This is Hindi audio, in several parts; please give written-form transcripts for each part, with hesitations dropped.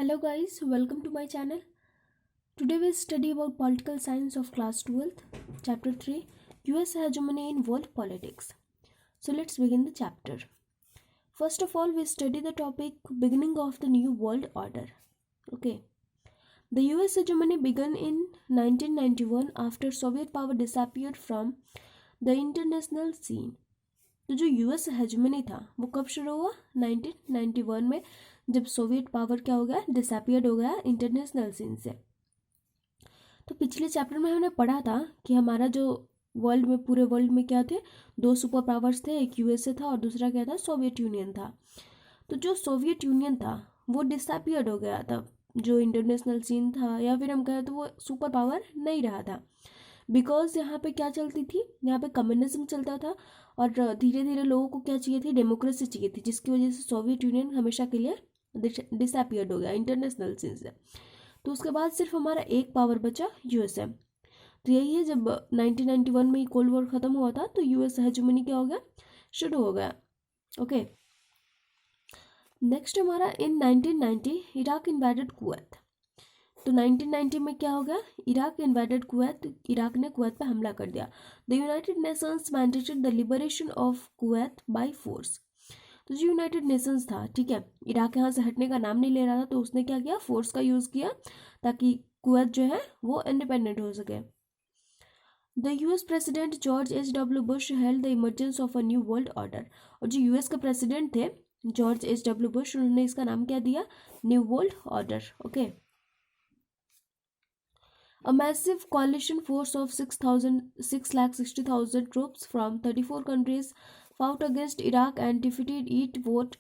Hello guys, welcome to my channel. Today we'll study about political science of class 12th, chapter 3, US hegemony in world politics. So let's begin the chapter. First of all, we study the topic beginning of the new world order. Okay. The US hegemony began in 1991 after Soviet power disappeared from the international scene. तो जो यूएस हेजमनी था वो कब शुरू हुआ 1991 में, जब सोवियत पावर क्या हो गया, डिसअपियर्ड हो गया इंटरनेशनल सीन से। तो पिछले चैप्टर में हमने पढ़ा था कि हमारा जो वर्ल्ड में, पूरे वर्ल्ड में क्या थे, दो सुपर पावर्स थे, एक यूएसए था और दूसरा क्या था, सोवियत यूनियन था। तो जो सोवियत यूनियन था वो डिसअपियर्ड हो गया था, जो इंटरनेशनल सीन था, या फिर हम कहें तो वो सुपर पावर नहीं रहा था। बिकॉज यहाँ पे क्या चलती थी, यहाँ पे कम्युनिज्म चलता था और धीरे धीरे लोगों को क्या चाहिए थी, डेमोक्रेसी चाहिए थी, जिसकी वजह से सोवियत यूनियन हमेशा के लिए डिसअपियर्ड हो गया इंटरनेशनल सीन से। तो उसके बाद सिर्फ हमारा एक पावर बचा, यूएसए। तो यही है, जब 1991 में कोल्ड वॉर खत्म हुआ था तो यूएस हेजेमनी क्या हो गया, शुरू हो गया। ओके, नेक्स्ट हमारा इन 1990 इराक इन्वाइडेड कुवैत। तो 1990 में क्या हो गया, इराक इन्वाइडेड कुवैत, इराक ने कुवैत पे हमला कर दिया। The United Nations mandated the liberation of Kuwait by force. तो जो यूनाइटेड नेशंस था, ठीक है, इराक यहाँ से हटने का नाम नहीं ले रहा था, तो उसने क्या किया, फोर्स का यूज़ किया ताकि कुवैत जो है वो इंडिपेंडेंट हो सके। The US president George H.W. Bush held the emergence of a new world order. और जो यूएस के प्रेसिडेंट थे जॉर्ज H.W. बुश, उन्होंने इसका नाम क्या दिया, new world order. Okay, a massive coalition force of 660,000 troops from 34 countries fought against Iraq and defeated it, what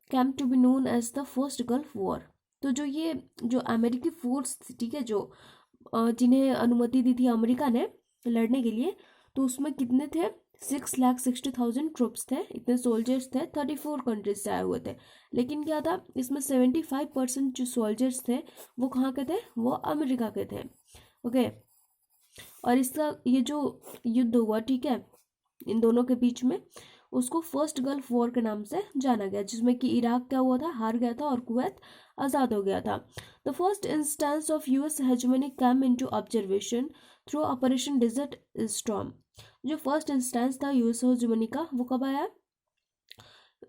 came to be known as the First Gulf War। तो जो अमेरिकी फोर्स, ठीक है, जो जिन्हें अनुमति दी थी अमेरिका ने लड़ने के लिए, तो उसमें कितने थे, 660,000 ट्रूप्स थे, इतने सोल्जर्स थे, 34 कंट्रीज से आए हुए थे। लेकिन क्या था, इसमें 75% जो सोल्जर्स थे वो कहाँ के थे, वो अमेरिका के थे। ओके, और इसका ये जो युद्ध हुआ, ठीक है, इन दोनों के बीच में, उसको फर्स्ट गल्फ वॉर के नाम से जाना गया, जिसमें कि इराक क्या हुआ था, हार गया था और कुवैत आज़ाद हो गया था। The first instance of US hegemony come into observation through Operation Desert Storm. जो फर्स्ट इंस्टेंस था यूएस हेजेमनी का, वो कब आया,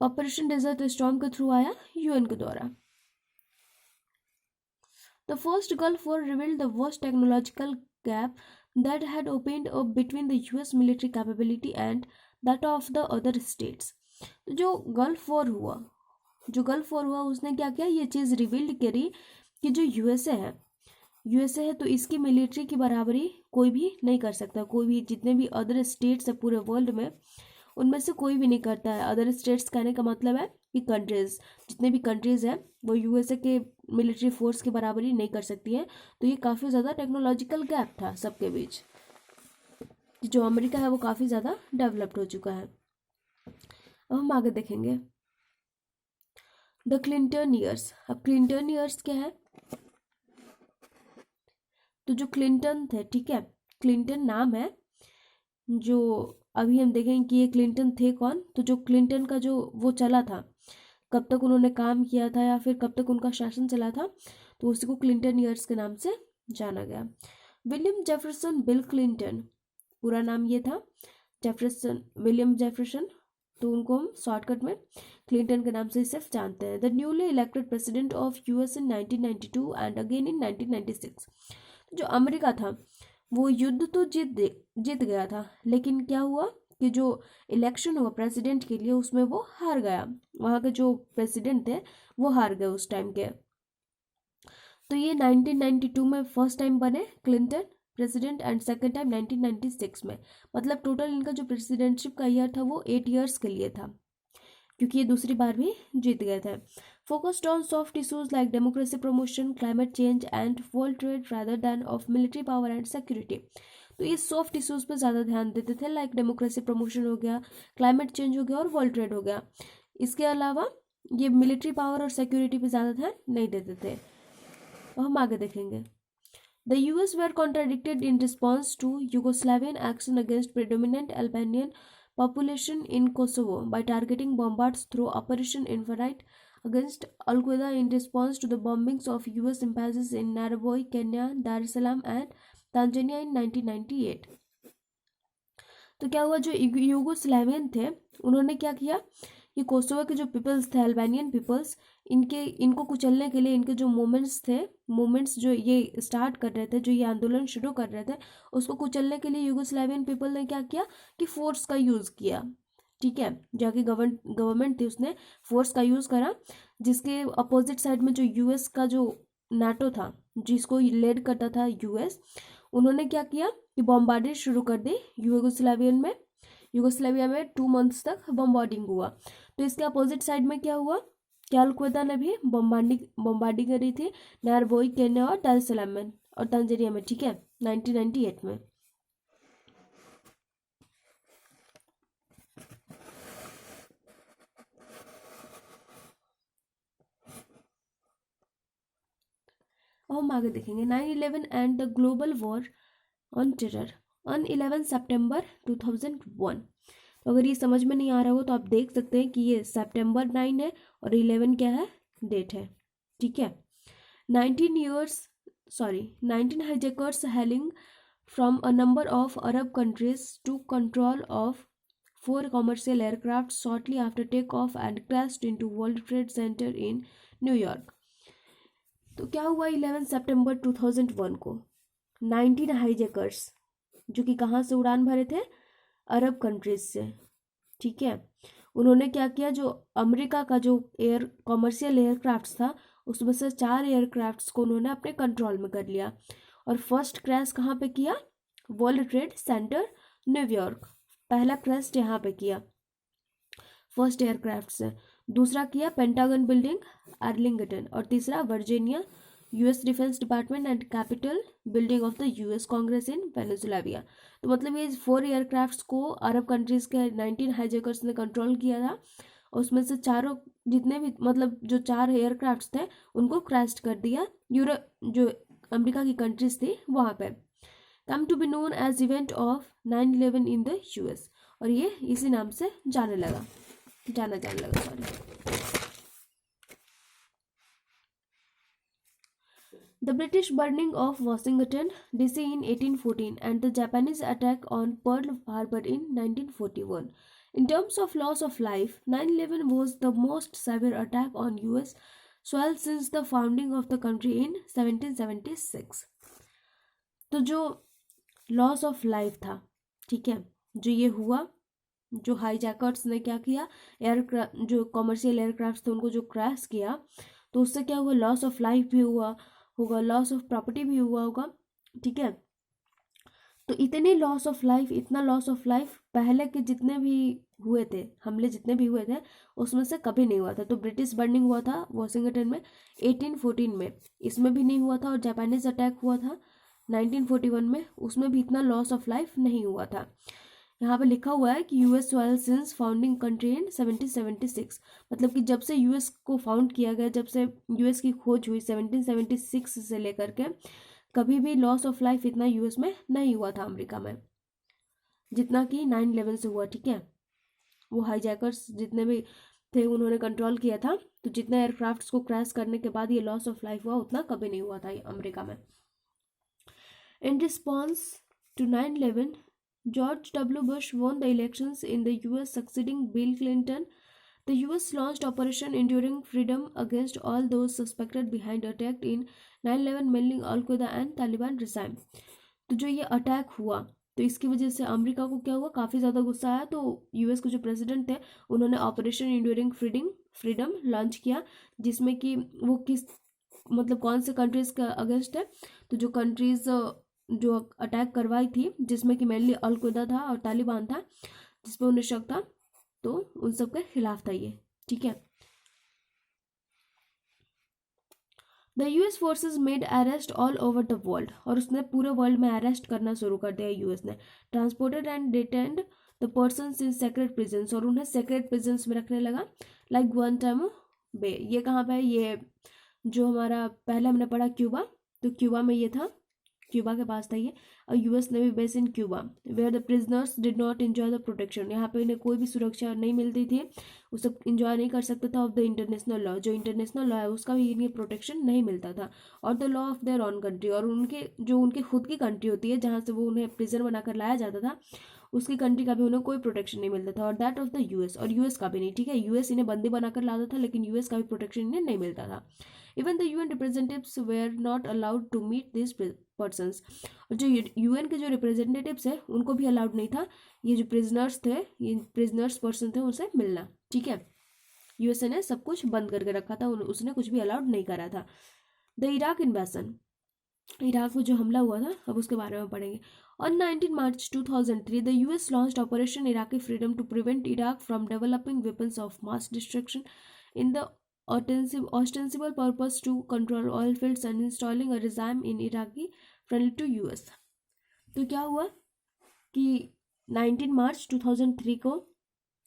ऑपरेशन डेजर्ट स्टॉर्म के थ्रू आया, यूएन के द्वारा। The first Gulf War revealed the worst technological gap that had opened up between the US military capability and that of the other states। जो गल्फ वॉर हुआ उसने क्या किया, ये चीज़ रिवील करी कि जो यूएसए है तो इसकी मिलिट्री की बराबरी कोई भी नहीं कर सकता, कोई भी, जितने भी अदर स्टेट्स है पूरे वर्ल्ड में, उनमें से कोई भी नहीं करता है। अदर स्टेट्स कहने का मतलब है कि कंट्रीज, जितने भी कंट्रीज हैं वो यूएसए के मिलिट्री फोर्स की बराबरी नहीं कर सकती हैं। तो ये काफ़ी ज़्यादा टेक्नोलॉजिकल गैप था सबके बीच। जो अमेरिका है वो काफ़ी ज़्यादा डेवलप्ड हो चुका है। अब हम आगे देखेंगे द क्लिंटन ईयर्स। अब क्लिंटन ईयर्स क्या है, तो जो क्लिंटन थे, ठीक है, क्लिंटन नाम है, जो अभी हम देखेंगे कि ये क्लिंटन थे कौन। तो जो क्लिंटन का जो वो चला था, कब तक उन्होंने काम किया था या फिर कब तक उनका शासन चला था, तो उसी को क्लिंटन ईयर्स के नाम से जाना गया। विलियम जेफरसन बिल क्लिंटन, पूरा नाम ये था जेफरसन, विलियम जेफरसन, तो उनको हम शॉर्टकट में क्लिंटन के नाम से सिर्फ जानते हैं। The newly elected president of US in 1992 and again in 1996। जो अमेरिका था वो युद्ध तो जीत गया था, लेकिन क्या हुआ कि जो इलेक्शन हुआ प्रेसिडेंट के लिए, उसमें वो हार गया। वहाँ के जो प्रेसिडेंट थे वो हार गए उस टाइम के। तो ये 1992 में फर्स्ट टाइम बने Clinton president and second time 1996 में। मतलब टोटल इनका जो प्रेसिडेंटशिप का ईयर था वो 8 ईयर्स के लिए था, क्योंकि ये दूसरी बार भी जीत गए थे। Focused on soft issues like democracy promotion, climate change and world trade rather than of military power and security. तो ये सॉफ्ट इशूज पे ज़्यादा ध्यान देते थे, लाइक डेमोक्रेसी प्रमोशन हो गया, क्लाइमेट चेंज हो गया और वर्ल्ड ट्रेड हो गया। इसके अलावा ये मिलिट्री पावर और सिक्योरिटी पे ज़्यादा ध्यान नहीं देते थे। और हम आगे देखेंगे the US were contradicted in response to Yugoslavian action against predominant Albanian population in Kosovo by targeting bombards through Operation Infinite against Al-Qaeda in response to the bombings of US embassies in Nairobi, Kenya, Dar es Salaam and Tanzania in 1998. तो क्या हुआ, जो यूगोस्लावियन थे उन्होंने क्या किया कि कोसोवो के जो पीपल्स थे, अल्बानियन पीपल्स, इनको कुचलने के लिए इनके जो मूवमेंट्स जो ये स्टार्ट कर रहे थे, जो ये आंदोलन शुरू कर रहे थे, उसको कुचलने के लिए यूगोस्लावियन पीपल ने क्या किया कि फोर्स का यूज़ किया। ठीक है, जाके गवर्नमेंट थी उसने फोर्स का यूज़ करा, जिसके अपोजिट साइड में जो यूएस का जो नाटो था, जिसको लीड करता था यूएस, उन्होंने क्या किया कि बॉम्बार्डिंग शुरू कर दी यूगोस्लाविया में 2 मंथ्स तक बॉम्बार्डिंग हुआ। तो इसके अपोजिट साइड में क्या हुआ कि अल-क्वेदा ने भी बॉम्बार्डिंग करी थी नायरबोई, केन्या और डार एस सलाम में और तंजानिया में। ठीक है, 1998 में। और हम आगे देखेंगे 9/11 and the global war on terror on 11 सितंबर 2001। तो अगर ये समझ में नहीं आ रहा हो तो आप देख सकते हैं कि ये सितंबर 9 है और 11 क्या है, डेट है। ठीक है, 19 hijackers hailing from a number of Arab countries took control of 4 commercial aircraft shortly after takeoff and crashed into World Trade Center in New York. तो क्या हुआ 11 सितंबर 2001 को 19 हाईजैकर्स, जो कि कहाँ से उड़ान भरे थे, अरब कंट्रीज से। ठीक है, उन्होंने क्या किया, जो अमेरिका का जो कॉमर्शियल एयरक्राफ्ट्स था उसमें से 4 एयरक्राफ्ट्स को उन्होंने अपने कंट्रोल में कर लिया। और फर्स्ट क्रैश कहाँ पे किया, वर्ल्ड ट्रेड सेंटर न्यूयॉर्क, पहला क्रैश यहाँ पे किया फर्स्ट एयरक्राफ्ट से। दूसरा किया पेंटागन बिल्डिंग आर्लिंगटन, और तीसरा Virginia US defence department and capital building of the US Congress in Venezuela. तो मतलब ये 4 एयरक्राफ्ट्स को अरब कंट्रीज के 19 हाईजैकर्स ने कंट्रोल किया था। उसमें से चारों जितने भी मतलब जो 4 एयरक्राफ्ट्स थे उनको क्रैश कर दिया यूरोप, जो अमेरिका की कंट्रीज थी वहाँ पे। Come to be known as event of 9/11 in the US, और ये इसी नाम से जाने लगा sorry. The British burning of Washington DC in 1814 and the Japanese attack on Pearl Harbor in 1941. In terms of loss of life, 9/11 was the most severe attack on US soil since the founding of the country in 1776. तो जो लॉस ऑफ लाइफ था, ठीक है, जो ये हुआ, जो हाईजैकर्स ने क्या किया, जो कॉमर्शियल एयरक्राफ्ट थे उनको जो क्रैश किया, तो उससे क्या हुआ, लॉस ऑफ लाइफ भी होगा, लॉस ऑफ प्रॉपर्टी भी हुआ होगा। ठीक है, तो इतनी लॉस ऑफ लाइफ, इतना लॉस ऑफ लाइफ पहले के जितने भी हुए थे, हमले जितने भी हुए थे, उसमें से कभी नहीं हुआ था। तो ब्रिटिश बर्निंग हुआ था वॉशिंगटन में 1814 में, इसमें भी नहीं हुआ था। और जापानीज अटैक हुआ था 1941 में, उसमें भी इतना लॉस ऑफ लाइफ नहीं हुआ था। यहाँ पे लिखा हुआ है कि US soil since founding country in 1776, मतलब कि जब से यूएस को फाउंड किया गया, जब से यूएस की खोज हुई 1776 से लेकर के, कभी भी लॉस ऑफ लाइफ इतना यूएस में नहीं हुआ था अमेरिका में, जितना कि 9/11 से हुआ। ठीक है, वो हाईजैकर्स जितने भी थे उन्होंने कंट्रोल किया था, तो जितने एयरक्राफ्ट्स को क्रैश करने के बाद ये लॉस ऑफ लाइफ हुआ, उतना कभी नहीं हुआ था अमेरिका में। In response to 9/11, George W. Bush won the elections in the US, succeeding Bill Clinton. The US launched Operation Enduring Freedom against all those suspected behind attack in 9/11, mainly Al-Qaeda and Taliban regime. तो जो ये अटैक हुआ, तो इसकी वजह से अमेरिका को क्या हुआ, काफ़ी ज़्यादा गुस्सा आया। तो यूएस के जो प्रेसिडेंट थे उन्होंने ऑपरेशन इंड्यूरिंग फ्रीडम लॉन्च किया, जिसमें कि वो किस मतलब कौन से कंट्रीज़ के अगेंस्ट है, तो जो कंट्रीज़ जो अटैक करवाई थी, जिसमें कि मेनली अल-क्वेदा था और तालिबान था, जिस पर उन्हें शक था, तो उन सब के खिलाफ था ये। ठीक है, the US forces made arrest all over the world, और उसने पूरे वर्ल्ड में अरेस्ट करना शुरू कर दिया यूएस ने। Transported and detained the persons in secret prisons, और उन्हें सेक्रेट प्रिजन्स में रखने लगा, लाइक ग्वांटानामो बे। ये कहाँ पे है, ये जो हमारा पहले हमने पढ़ा क्यूबा, तो क्यूबा में ये था क्यूबा के पास था ये, और US navy base in Cuba where the prisoners did not enjoy the protection, यहाँ पे इन्हें कोई भी सुरक्षा नहीं मिलती थी, वो सब इंजॉय नहीं कर सकता था ऑफ द इंटरनेशनल लॉ, जो इंटरनेशनल लॉ है उसका भी इन्हें प्रोटेक्शन नहीं मिलता था, और the law of their on country, और उनके जो उनके खुद की कंट्री होती है जहाँ से वो उन्हें प्रिजन बनाकर लाया जाता था, उसकी कंट्री का भी उन्हें कोई प्रोटेक्शन नहीं मिलता था, और दैट ऑफ द यूएस, और यूएस का भी नहीं, ठीक है, यूएस इन्हें बंदी बनाकर लाता था लेकिन यूएस का भी प्रोटेक्शन इन्हें नहीं मिलता था। Even the UN representatives were not allowed to meet this persons, और जो यूएन के जो रिप्रेजेंटेटिव्स है उनको भी अलाउड नहीं था ये जो प्रिजनर्स थे, ये प्रिजनर्स पर्सन थे उनसे मिलना, ठीक है, यूएसए ने सब कुछ बंद करके रखा था, उसने कुछ भी अलाउड नहीं करा था। द इराक इन्वेशन, इराक में जो हमला हुआ था अब उसके बारे में पढ़ेंगे। On 19 March 2003, the US launched Operation Iraqi Freedom to prevent Iraq from developing weapons of mass destruction in the ostensible purpose to control oil fields and installing a regime in Iraqi friendly to US। तो क्या हुआ कि 19 मार्च 2003 को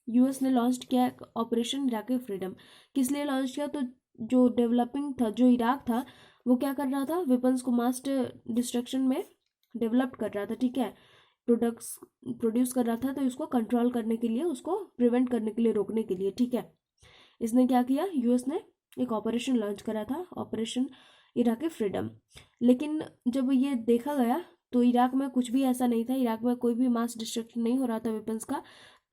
यूएस ने लॉन्च किया ऑपरेशन इराकी फ्रीडम। किस लिए लॉन्च किया? तो जो डेवलपिंग था, जो इराक था वो क्या कर रहा था, वेपन्स को मास डिस्ट्रक्शन में डेवलप कर रहा था, ठीक है, प्रोडक्ट्स प्रोड्यूस कर रहा था, तो इसको कंट्रोल करने के लिए, उसको प्रिवेंट करने के लिए, रोकने के लिए, ठीक है, इसने क्या किया, यूएस ने एक ऑपरेशन लॉन्च करा था, ऑपरेशन इराकी फ्रीडम। लेकिन जब ये देखा गया तो इराक में कुछ भी ऐसा नहीं था, इराक में कोई भी मास डिस्ट्रक्शन नहीं हो रहा था वेपन्स का,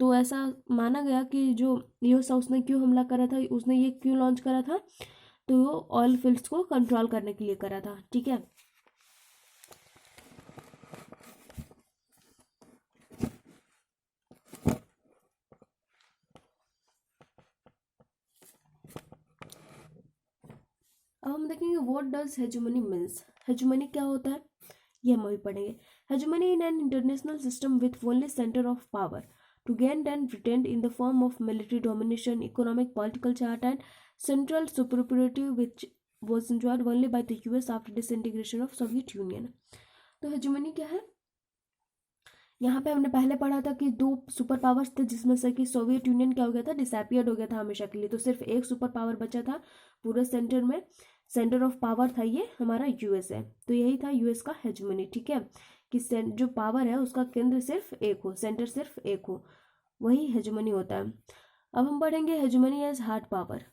तो ऐसा माना गया कि जो यूएस उसने क्यों हमला करा था, उसने ये क्यों लॉन्च करा था, तो वो ऑयल फील्ड्स को कंट्रोल करने के लिए करा था, ठीक है। अब हम देखेंगे what does hegemony means. Hegemony क्या होता है ये हम अभी पढ़ेंगे। Hegemony in an international system with only centre of power to gain and retain in the form of military domination, economic, political chart and central superiority which was enjoyed only by the US after disintegration of Soviet Union। तो हेजुमनी क्या है? यहाँ पे हमने पहले पढ़ा था कि दो सुपर पावर्स थे जिसमें से कि सोवियत यूनियन क्या हो गया था, डिसअपियर्ड हो गया था हमेशा के लिए, तो सिर्फ एक सुपर पावर बचा था पूरे सेंटर में, सेंटर ऑफ पावर था ये हमारा यूएस है, तो यही था यूएस का हेजुमनी, ठीक है, कि जो पावर है उसका केंद्र सिर्फ एक हो, सेंटर सिर्फ एक हो, वही हेजुमनी होता है। अब हम पढ़ेंगे hegemony as hard power.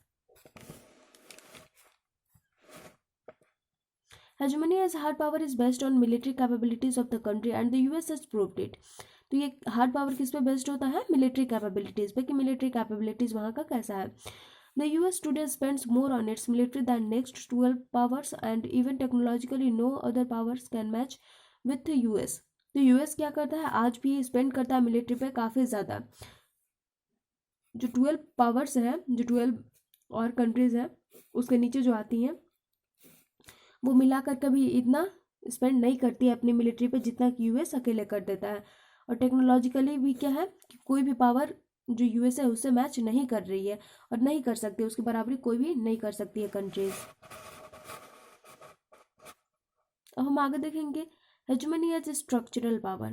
Hegemony as hard power is based on military capabilities of the country and the US has proved it. तो ये हार्ड पावर किस पे बेस्ड होता है? मिलिट्री कैपेबिलिटीज पे, कि मिलिट्री कैपेबिलिटीज वहाँ का कैसा है। The US today spends more on its military than next 12 powers and even technologically no other powers can match with the US। तो यूएस क्या करता है, आज भी स्पेंड करता है मिलिट्री पे काफ़ी ज़्यादा। जो 12 पावर्स हैं, जो 12 और कंट्रीज़ हैं उसके नीचे जो आती हैं, वो मिला कर कभी इतना स्पेंड नहीं करती है अपनी मिलिट्री पे जितना कि यूएस अकेले कर देता है। और टेक्नोलॉजिकली भी क्या है कि कोई भी पावर जो यूएस है उससे मैच नहीं कर रही है और नहीं कर सकती, उसकी बराबरी कोई भी नहीं कर सकती है कंट्रीज। अब हम आगे देखेंगे hegemony as structural power,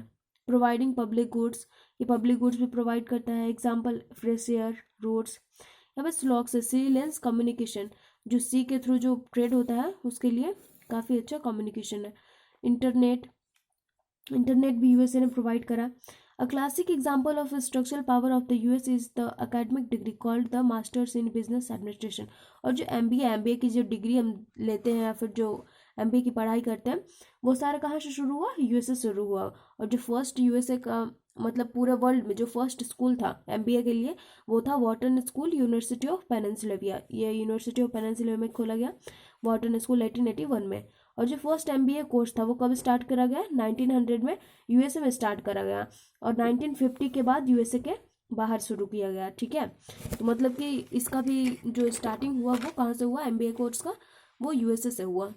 providing public goods, ये पब्लिक गुड्स भी प्रोवाइड करता है, एग्जांपल फ्रेश एयर, रोड्स, यहाँ पे स्लॉक से सी लेंस कम्युनिकेशन, जो सी के थ्रू जो ट्रेड होता है उसके लिए काफ़ी अच्छा कम्युनिकेशन है। इंटरनेट, इंटरनेट भी यूएसए ने प्रोवाइड करा। A classic example of a structural power of the US is the academic degree called the Masters in Business Administration। और जो MBA की जो डिग्री हम लेते हैं या फिर जो MBA की पढ़ाई करते हैं वो सारा कहाँ से शुरू हुआ? यूएसए से शुरू हुआ। और जो फर्स्ट यूएसए का मतलब पूरे वर्ल्ड में जो फर्स्ट स्कूल था MBA के लिए वो था Wharton school, university of peninsula. ये यूनिवर्सिटी ऑफ पेनिनसुला में खोला गया वॉर्टन स्कूल 1881 में। और जो फर्स्ट MBA कोर्स था वो कब स्टार्ट करा गया? 1900 में यूएसए में स्टार्ट करा गया और 1950 के बाद यूएसए के बाहर शुरू किया गया, ठीक है। तो मतलब कि इसका भी जो स्टार्टिंग हुआ वो कहाँ से हुआ? MBA कोर्स का, वो यूएसए से हुआ।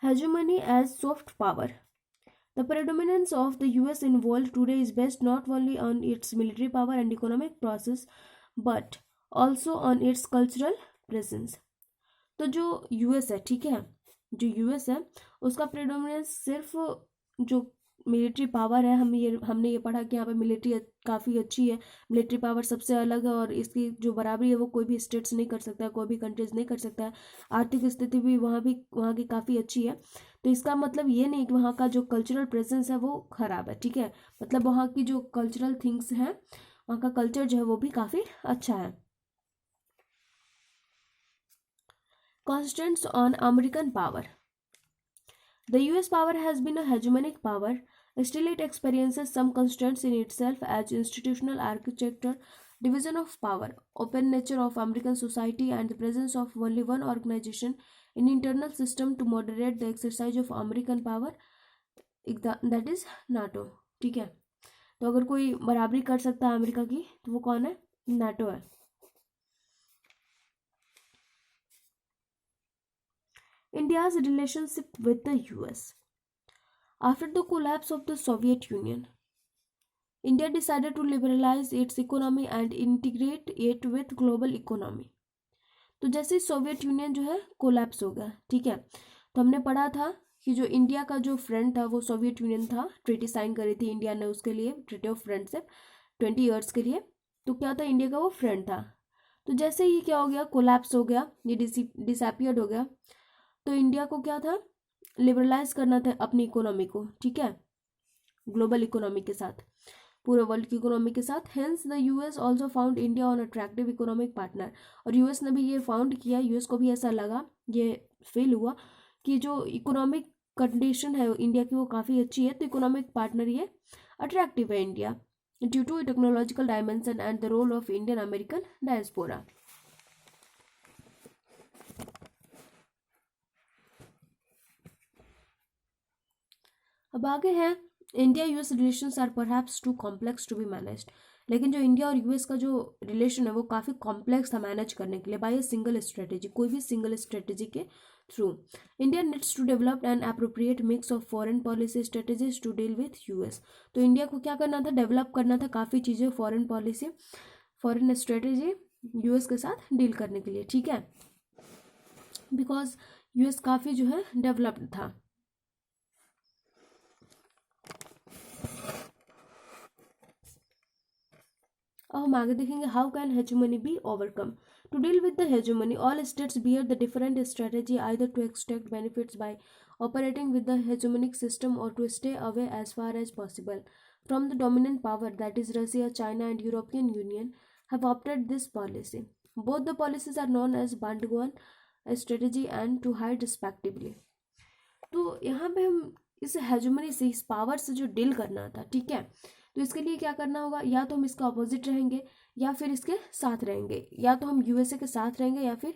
Hegemony as soft power, the predominance of the US in world today is based not only on its military power and economic process but also on its cultural presence। तो जो यूएस है, ठीक है, जो यूएस है उसका प्रेडोमिनेंस सिर्फ जो मिलिट्री पावर है, हमने ये पढ़ा कि यहाँ पे मिलिट्री काफ़ी अच्छी है, मिलिट्री पावर सबसे अलग है और इसकी जो बराबरी है वो कोई भी स्टेट्स नहीं कर सकता है, कोई भी कंट्रीज नहीं कर सकता है। आर्थिक स्थिति भी वहाँ की काफ़ी अच्छी है। तो इसका मतलब ये नहीं कि वहाँ का जो कल्चरल प्रेजेंस है वो खराब है, ठीक है। मतलब वहाँ की जो कल्चरल थिंग्स हैं, वहाँ का कल्चर जो है वो भी काफ़ी अच्छा है। Constraints on American power. The US power has been a hegemonic power. Still, it experiences some constraints in itself as institutional architecture, division of power, open nature of American society, and the presence of only one organization in internal system to moderate the exercise of American power, that is NATO. ठीक है, तो अगर कोई बराबरी कर सकता है अमेरिका की तो वो कौन है? नाटो है। India's relationship with the US. After the collapse of the Soviet Union, India decided to liberalize its economy and integrate it with global economy. तो जैसे सोवियत यूनियन जो है कोलैप्स हो गया, ठीक है, तो हमने पढ़ा था कि जो इंडिया का जो फ्रेंड था वो सोवियत यूनियन था। ट्रीटी साइन करी थी इंडिया ने उसके लिए, ट्रीटी ऑफ फ्रेंडशिप 20 ईयर्स के लिए। तो क्या था, इंडिया का वो फ्रेंड था। तो जैसे ही क्या हो गया, कोलैप्स हो गया, ये डिसअपियर्ड हो गया, तो इंडिया को क्या था, लिबरलाइज करना था अपनी इकोनॉमी को, ठीक है, ग्लोबल इकोनॉमी के साथ, पूरे वर्ल्ड की इकोनॉमी के साथ। Hence the US also found India on attractive economic partner. और यूएस ने भी ये फाउंड किया, यूएस को भी ऐसा लगा, ये फील हुआ कि जो इकोनॉमिक कंडीशन है इंडिया की वो काफ़ी अच्छी है, तो इकोनॉमिक पार्टनर ये अट्रैक्टिव है India, due to technological dimension and the role of Indian American diaspora. अब आगे है, India US relations are perhaps too complex to be managed. लेकिन जो इंडिया और यूएस का जो रिलेशन है वो काफ़ी कॉम्प्लेक्स था मैनेज करने के लिए बाय ए सिंगल स्ट्रेटेजी, कोई भी सिंगल स्ट्रेटेजी के through. India needs to develop an appropriate mix of foreign policy strategies to deal with US. तो इंडिया को क्या करना था, डेवलप करना था काफ़ी चीज़ें, foreign policy, foreign strategy US के साथ डील करने के लिए, ठीक है, बिकॉज यूएस काफ़ी जो है डेवलप्ड था। अब हम आगे देखेंगे, how can hegemony be overcome. To deal with the hegemony all states bear the different strategy either to extract benefits by operating with the hegemonic system or to stay away as far as possible from the dominant power, that is Russia, China and European Union have opted this policy. Both the policies are known as Bandwan strategy and to hide respectively. तो यहाँ पे हम इस हेजुमनी से, इस पावर से जो डील करना था, ठीक है, तो इसके लिए क्या करना होगा, या तो हम इसका अपोजिट रहेंगे या फिर इसके साथ रहेंगे, या तो हम यूएसए के साथ रहेंगे या फिर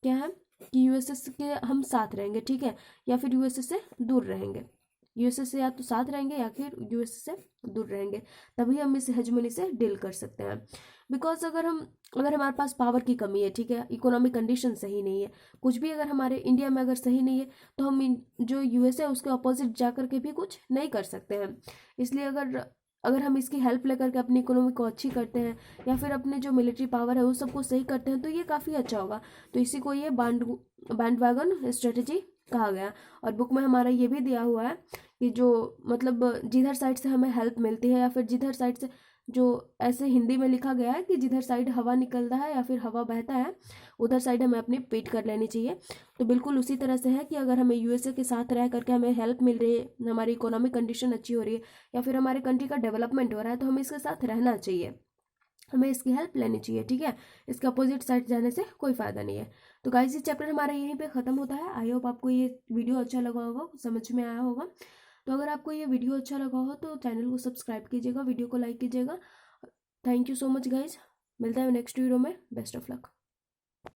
क्या है कि यूएसए के हम साथ रहेंगे, ठीक है, या फिर यूएसए से दूर रहेंगे। यूएसए से या तो साथ रहेंगे या फिर यूएसए से दूर रहेंगे, तभी हम इस हेजमनी से डील कर सकते हैं। बिकॉज अगर हमारे पास पावर की कमी है, ठीक है, इकोनॉमिक कंडीशन सही नहीं है, कुछ भी अगर हमारे इंडिया में अगर सही नहीं है, तो हम जो यूएसए है उसके अपोजिट जा कर के भी कुछ नहीं कर सकते हैं। इसलिए अगर हम इसकी हेल्प लेकर के अपनी इकोनॉमी को अच्छी करते हैं या फिर अपने जो मिलिट्री पावर है उस सबको सही करते हैं, तो ये काफ़ी अच्छा होगा। तो इसी को ये बैंडवैगन स्ट्रेटेजी कहा गया। और बुक में हमारा ये भी दिया हुआ है कि जो मतलब जिधर साइड से हमें हेल्प मिलती है या फिर जिधर साइड से, जो ऐसे हिंदी में लिखा गया है कि जिधर साइड हवा निकलता है या फिर हवा बहता है उधर साइड हमें अपनी पीठ कर लेनी चाहिए। तो बिल्कुल उसी तरह से है कि अगर हमें यूएसए के साथ रह करके हमें हेल्प मिल रही है, हमारी इकोनॉमिक कंडीशन अच्छी हो रही है या फिर हमारे कंट्री का डेवलपमेंट हो रहा है, तो हमें इसके साथ रहना चाहिए, हमें इसकी हेल्प लेनी चाहिए, ठीक है। इसके अपोजिट साइड जाने से कोई फ़ायदा नहीं है। तो गाइस ये चैप्टर हमारा यहीं पे ख़त्म होता है। आई होप आपको ये वीडियो अच्छा लगा होगा, समझ में आया होगा। तो अगर आपको ये वीडियो अच्छा लगा हो तो चैनल को सब्सक्राइब कीजिएगा, वीडियो को लाइक कीजिएगा। Thank you so much guys, मिलता है नेक्स्ट वीडियो में। Best of luck.